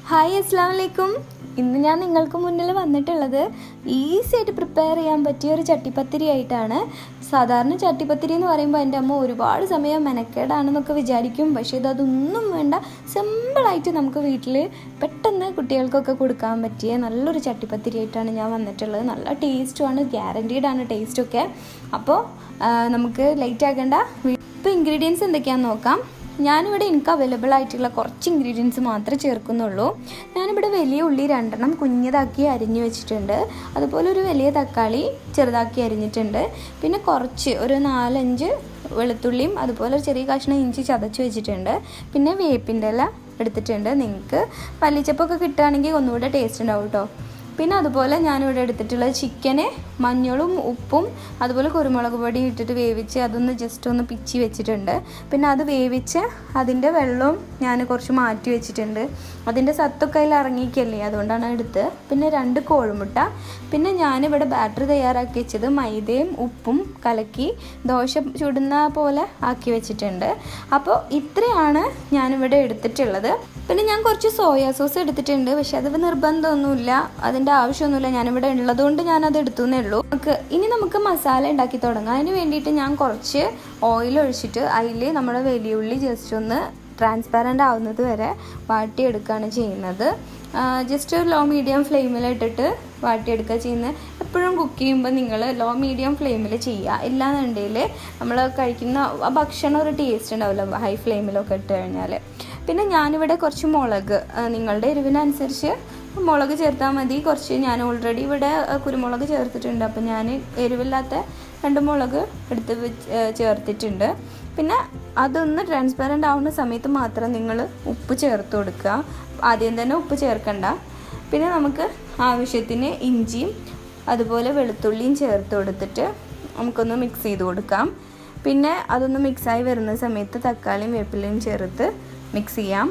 Hi അസ്സലാമു അലൈക്കും. ഇന്ന് ഞാൻ നിങ്ങൾക്ക് മുന്നിൽ വന്നിട്ടുള്ളത് ഈസി ആയിട്ട് പ്രിപ്പയർ ചെയ്യാൻ പറ്റിയ ഒരു ചട്ടിപ്പത്തിരി ആയിട്ടാണ്. സാധാരണ ചട്ടിപ്പത്തിരി എന്ന് പറയുമ്പോൾ എൻ്റെ അമ്മ ഒരുപാട് സമയം മെനക്കേടാണെന്നൊക്കെ വിചാരിക്കും. പക്ഷേ അതൊന്നും വേണ്ട, സിമ്പിളായിട്ട് നമുക്ക് വീട്ടിൽ പെട്ടെന്ന് കുട്ടികൾക്കൊക്കെ കൊടുക്കാൻ പറ്റിയ നല്ലൊരു ചട്ടിപ്പത്തിരി ആയിട്ടാണ് ഞാൻ വന്നിട്ടുള്ളത്. നല്ല ടേസ്റ്റുമാണ്, ഗ്യാരൻറ്റീഡാണ് ടേസ്റ്റൊക്കെ. അപ്പോൾ നമുക്ക് ലേറ്റ് ആക്കേണ്ട. ഇപ്പോൾ ഇൻഗ്രീഡിയൻസ് എന്തൊക്കെയാണെന്ന് നോക്കാം. ഞാനിവിടെ എനിക്ക് അവൈലബിൾ ആയിട്ടുള്ള കുറച്ച് ഇൻഗ്രീഡിയൻസ് മാത്രമേ ചേർക്കുന്നുള്ളൂ. ഞാനിവിടെ വലിയ ഉള്ളി 2 കുഞ്ഞതാക്കി അരിഞ്ഞു വെച്ചിട്ടുണ്ട്. അതുപോലെ ഒരു വലിയ തക്കാളി ചെറുതാക്കി അരിഞ്ഞിട്ടുണ്ട്. പിന്നെ കുറച്ച് ഒരു 4-5 വെളുത്തുള്ളിയും അതുപോലെ ചെറിയ കഷ്ണം ഇഞ്ചി ചതച്ച് വെച്ചിട്ടുണ്ട്. പിന്നെ വേപ്പിൻ്റെ ഇല എടുത്തിട്ടുണ്ട്. നിങ്ങൾക്ക് മല്ലിച്ചപ്പൊക്കെ കിട്ടുകയാണെങ്കിൽ ഒന്നുകൂടെ ടേസ്റ്റ് ഉണ്ടാവും കേട്ടോ. പിന്നെ അതുപോലെ ഞാനിവിടെ എടുത്തിട്ടുള്ളത് ചിക്കന് മഞ്ഞളും ഉപ്പും അതുപോലെ കുരുമുളക് പൊടി ഇട്ടിട്ട് വേവിച്ച് അതൊന്ന് ജസ്റ്റ് ഒന്ന് പിച്ചി വെച്ചിട്ടുണ്ട്. പിന്നെ അത് വേവിച്ച് അതിൻ്റെ വെള്ളവും ഞാൻ കുറച്ച് മാറ്റി വെച്ചിട്ടുണ്ട്. അതിൻ്റെ സത്തൊക്കെ അതിൽ ഇറങ്ങിക്കല്ലേ, അതുകൊണ്ടാണ് എടുത്ത്. പിന്നെ 2 കോഴിമുട്ട. പിന്നെ ഞാനിവിടെ ബാറ്റർ തയ്യാറാക്കി വെച്ചത് മൈദയും ഉപ്പും കലക്കി ദോശ ചുടുന്ന പോലെ ആക്കി വെച്ചിട്ടുണ്ട്. അപ്പോൾ ഇത്രയാണ് ഞാനിവിടെ എടുത്തിട്ടുള്ളത്. പിന്നെ ഞാൻ കുറച്ച് സോയാ സോസ് എടുത്തിട്ടുണ്ട്. പക്ഷെ അത് നിർബന്ധമൊന്നുമില്ല, അതിൻ്റെ ആവശ്യമൊന്നുമില്ല. ഞാനിവിടെ ഉള്ളതുകൊണ്ട് ഞാനത് എടുത്തുന്നേ ഉള്ളൂ. ഇനി നമുക്ക് മസാല ഉണ്ടാക്കി തുടങ്ങാം. അതിന് വേണ്ടിയിട്ട് ഞാൻ കുറച്ച് ഓയിൽ ഒഴിച്ചിട്ട് അതിൽ നമ്മുടെ വലിയ ഉള്ളി ജസ്റ്റ് ഒന്ന് ട്രാൻസ്പാരൻ്റ് ആവുന്നത് വരെ വാട്ടിയെടുക്കുകയാണ് ചെയ്യുന്നത്. ജസ്റ്റ് ലോ മീഡിയം ഫ്ലെയിമിലിട്ടിട്ട് വാട്ടിയെടുക്കുക ചെയ്യുന്നത്. എപ്പോഴും കുക്ക് ചെയ്യുമ്പോൾ നിങ്ങൾ ലോ മീഡിയം ഫ്ലെയിമിൽ ചെയ്യുക. ഇല്ലാന്നുണ്ടെങ്കിൽ നമ്മൾ കഴിക്കുന്ന ഭക്ഷണം ഒരു ടേസ്റ്റ് ഉണ്ടാവില്ല ഹൈ ഫ്ലെയിമിലൊക്കെ ഇട്ട് കഴിഞ്ഞാൽ. പിന്നെ ഞാനിവിടെ കുറച്ച് മുളക്, നിങ്ങളുടെ എരിവിനനുസരിച്ച് മുളക് ചേർത്താൽ മതി. കുറച്ച് ഞാൻ ഓൾറെഡി ഇവിടെ കുരുമുളക് ചേർത്തിട്ടുണ്ട്. അപ്പോൾ ഞാൻ എരിവില്ലാത്ത 2 മുളക് എടുത്ത് ചേർത്തിട്ടുണ്ട്. പിന്നെ അതൊന്ന് ട്രാൻസ്പാരൻ്റ് ആവുന്ന സമയത്ത് മാത്രം നിങ്ങൾ ഉപ്പ് ചേർത്ത് കൊടുക്കുക. ആദ്യം തന്നെ ഉപ്പ് ചേർക്കണ്ട. പിന്നെ നമുക്ക് ആവശ്യത്തിന് ഇഞ്ചിയും അതുപോലെ വെളുത്തുള്ളിയും ചേർത്ത് കൊടുത്തിട്ട് നമുക്കൊന്ന് മിക്സ് ചെയ്ത് കൊടുക്കാം. പിന്നെ അതൊന്ന് മിക്സായി വരുന്ന സമയത്ത് തക്കാളിയും വേപ്പിലയും ചേർത്ത് മിക്സ് ചെയ്യാം.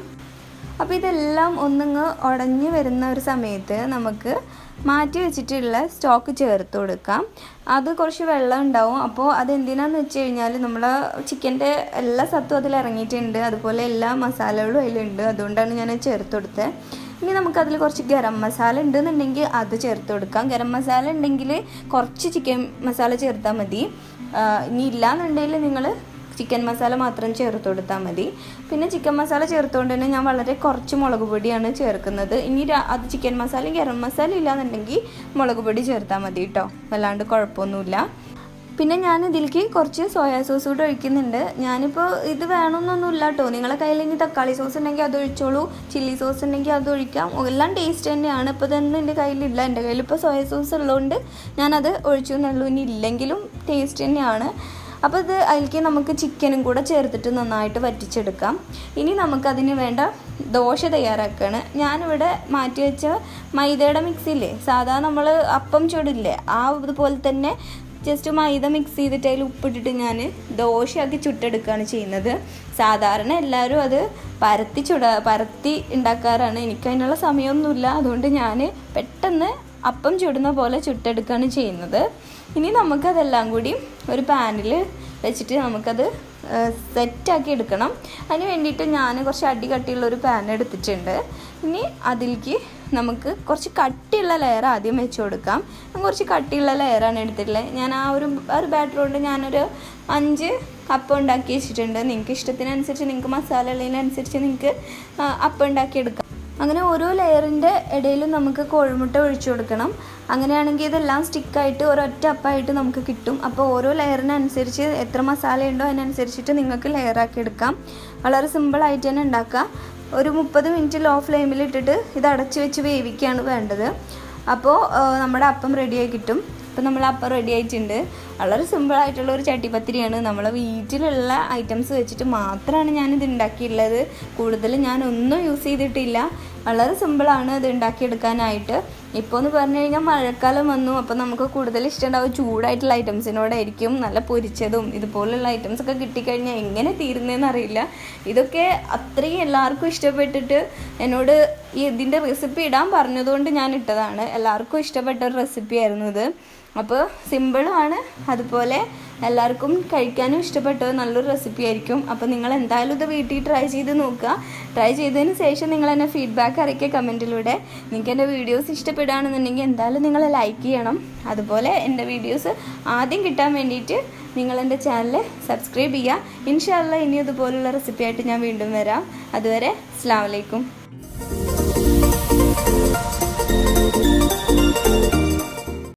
അപ്പോൾ ഇതെല്ലാം ഒന്നിങ്ങ് ഉടഞ്ഞ് വരുന്ന ഒരു സമയത്ത് നമുക്ക് മാറ്റി വെച്ചിട്ടുള്ള സ്റ്റോക്ക് ചേർത്ത് കൊടുക്കാം. അത് കുറച്ച് വെള്ളം ഉണ്ടാവും. അപ്പോൾ അതെന്തിനാന്ന് വെച്ച് കഴിഞ്ഞാൽ നമ്മൾ ചിക്കൻ്റെ എല്ലാ സത്തും അതിൽ ഇറങ്ങിയിട്ടുണ്ട്, അതുപോലെ എല്ലാ മസാലകളും അതിലുണ്ട്. അതുകൊണ്ടാണ് ഞാൻ ചേർത്ത് കൊടുത്തത്. ഇനി നമുക്കതിൽ കുറച്ച് ഗരം മസാല ഉണ്ടെന്നുണ്ടെങ്കിൽ അത് ചേർത്ത് കൊടുക്കാം. ഗരം മസാല ഉണ്ടെങ്കിൽ കുറച്ച് ചിക്കൻ മസാല ചേർത്താൽ മതി. ഇനി ഇല്ലയെന്നുണ്ടെങ്കിൽ നിങ്ങൾ ചിക്കൻ മസാല മാത്രം ചേർത്ത് കൊടുത്താൽ മതി. പിന്നെ ചിക്കൻ മസാല ചേർത്തുകൊണ്ട് തന്നെ ഞാൻ വളരെ കുറച്ച് മുളക് പൊടിയാണ് ചേർക്കുന്നത്. ഇനി അത് ചിക്കൻ മസാലയും ഗരം മസാല ഇല്ലയെന്നുണ്ടെങ്കിൽ മുളക് പൊടി ചേർത്താൽ മതി കേട്ടോ, വല്ലാണ്ട് കുഴപ്പമൊന്നുമില്ല. പിന്നെ ഞാൻ ഇതിലേക്ക് കുറച്ച് സോയാ സോസ് കൂടെ ഒഴിക്കുന്നുണ്ട്. ഞാനിപ്പോൾ ഇത് വേണമെന്നൊന്നുമില്ല കേട്ടോ, നിങ്ങളെ കയ്യിൽ ഇനി തക്കാളി സോസ് ഉണ്ടെങ്കിൽ അത് ഒഴിച്ചോളൂ, ചില്ലി സോസ് ഉണ്ടെങ്കിൽ അത് ഒഴിക്കാം. എല്ലാം ടേസ്റ്റ് തന്നെയാണ്. ഇപ്പോൾ ഇതൊന്നും എൻ്റെ കയ്യിലില്ല. എൻ്റെ കയ്യിലിപ്പോൾ സോയാ സോസ് ഉള്ളതുകൊണ്ട് ഞാനത് ഒഴിച്ചു എന്നുള്ളൂ. ഇനി ഇല്ലെങ്കിലും ടേസ്റ്റ് തന്നെയാണ്. അപ്പോൾ ഇത് അതിലേക്ക് നമുക്ക് ചിക്കനും കൂടെ ചേർത്തിട്ട് നന്നായിട്ട് വറ്റിച്ചെടുക്കാം. ഇനി നമുക്കതിന് വേണ്ട ദോശ തയ്യാറാക്കുകയാണ്. ഞാനിവിടെ മാറ്റി വെച്ച മൈദയുടെ മിക്സിയില്ലേ, സാധാരണ നമ്മൾ അപ്പം ചുടില്ലേ അതുപോലെ തന്നെ ജസ്റ്റ് മൈദ മിക്സ് ചെയ്തിട്ട് അതിൽ ഉപ്പിട്ടിട്ട് ഞാൻ ദോശയാക്കി ചുട്ടെടുക്കുകയാണ് ചെയ്യുന്നത്. സാധാരണ എല്ലാവരും അത് പരത്തി ഉണ്ടാക്കാറാണ്. എനിക്കതിനുള്ള സമയമൊന്നുമില്ല. അതുകൊണ്ട് ഞാൻ പെട്ടെന്ന് അപ്പം ചുടുന്ന പോലെ ചുട്ടെടുക്കുകയാണ് ചെയ്യുന്നത്. ഇനി നമുക്കതെല്ലാം കൂടി ഒരു പാനിൽ വെച്ചിട്ട് നമുക്കത് സെറ്റാക്കി എടുക്കണം. അതിന് വേണ്ടിയിട്ട് ഞാൻ കുറച്ച് അടി കട്ടിയുള്ളൊരു പാൻ എടുത്തിട്ടുണ്ട്. ഇനി അതിലേക്ക് നമുക്ക് കുറച്ച് കട്ടിയുള്ള ലെയർ ആദ്യം വെച്ച് കൊടുക്കാം. കുറച്ച് കട്ടിയുള്ള ലെയറാണ് എടുത്തിട്ടുള്ളത്. ഞാൻ ആ ഒരു ബാറ്റർ കൊണ്ട് ഞാനൊരു 5 അപ്പം ഉണ്ടാക്കി വെച്ചിട്ടുണ്ട്. നിങ്ങൾക്ക് ഇഷ്ടത്തിനനുസരിച്ച്, നിങ്ങൾക്ക് മസാല ഉള്ളതിനനുസരിച്ച് നിങ്ങൾക്ക് അപ്പം ഉണ്ടാക്കിയെടുക്കാം. അങ്ങനെ ഓരോ ലെയറിൻ്റെ ഇടയിലും നമുക്ക് കോഴിമുട്ട ഒഴിച്ചു കൊടുക്കണം. അങ്ങനെയാണെങ്കിൽ ഇതെല്ലാം സ്റ്റിക്കായിട്ട് ഒരൊറ്റ അപ്പമായിട്ട് നമുക്ക് കിട്ടും. അപ്പോൾ ഓരോ ലെയറിനനുസരിച്ച് എത്ര മസാല ഉണ്ടോ അതിനനുസരിച്ചിട്ട് നിങ്ങൾക്ക് ലെയറാക്കി എടുക്കാം. വളരെ സിമ്പിളായിട്ട് തന്നെ ഉണ്ടാക്കാം. ഒരു 30 മിനിറ്റ് ലോ ഫ്ലെയിമിൽ ഇട്ടിട്ട് ഇത് അടച്ച് വെച്ച് വേവിക്കുകയാണ് വേണ്ടത്. അപ്പോൾ നമ്മുടെ അപ്പം റെഡിയായി കിട്ടും. അപ്പോൾ നമ്മൾ അപ്പം റെഡി ആയിട്ടുണ്ട്. വളരെ സിമ്പിളായിട്ടുള്ള ഒരു ചട്ടിപ്പത്തിരിയാണ്. നമ്മളെ വീട്ടിലുള്ള ഐറ്റംസ് വെച്ചിട്ട് മാത്രമാണ് ഞാനിത് ഉണ്ടാക്കിയിട്ടുള്ളത്. കൂടുതൽ ഞാനൊന്നും യൂസ് ചെയ്തിട്ടില്ല. വളരെ സിമ്പിളാണ് ഇത് ഉണ്ടാക്കിയെടുക്കാനായിട്ട്. ഇപ്പോൾ എന്ന് പറഞ്ഞു കഴിഞ്ഞാൽ മഴക്കാലം വന്നു, അപ്പോൾ നമുക്ക് കൂടുതൽ ഇഷ്ടമുണ്ടാവും ചൂടായിട്ടുള്ള ഐറ്റംസിനോടായിരിക്കും. നല്ല പൊരിച്ചതും ഇതുപോലുള്ള ഐറ്റംസൊക്കെ കിട്ടിക്കഴിഞ്ഞാൽ എങ്ങനെ തീരുന്നതെന്ന് അറിയില്ല. ഇതൊക്കെ അത്രയും എല്ലാവർക്കും ഇഷ്ടപ്പെട്ടിട്ട് എന്നോട് ഇതിൻ്റെ റെസിപ്പി ഇടാൻ പറഞ്ഞതുകൊണ്ട് ഞാൻ ഇട്ടതാണ്. എല്ലാവർക്കും ഇഷ്ടപ്പെട്ട ഒരു റെസിപ്പി ആയിരുന്നു ഇത്. അപ്പോൾ സിമ്പിളാണ്, അതുപോലെ എല്ലാവർക്കും കഴിക്കാനും ഇഷ്ടപ്പെട്ട നല്ലൊരു റെസിപ്പി ആയിരിക്കും. അപ്പോൾ നിങ്ങൾ എന്തായാലും ഇത് വീട്ടിൽ ട്രൈ ചെയ്ത് നോക്കുക. ട്രൈ ചെയ്തതിന് ശേഷം നിങ്ങൾ എന്നെ ഫീഡ്ബാക്ക് അറിയിക്കുക കമൻറ്റിലൂടെ. നിങ്ങൾക്ക് എൻ്റെ വീഡിയോസ് ഇഷ്ടപ്പെടുകയാണെന്നുണ്ടെങ്കിൽ എന്തായാലും നിങ്ങൾ ലൈക്ക് ചെയ്യണം. അതുപോലെ എൻ്റെ വീഡിയോസ് ആദ്യം കിട്ടാൻ വേണ്ടിയിട്ട് നിങ്ങൾ എൻ്റെ ചാനൽ സബ്സ്ക്രൈബ് ചെയ്യുക. ഇൻഷാ അല്ലാ ഇനി ഇതുപോലുള്ള റെസിപ്പി ആയിട്ട് ഞാൻ വീണ്ടും വരാം. അതുവരെ അസ്സലാമു അലൈക്കും.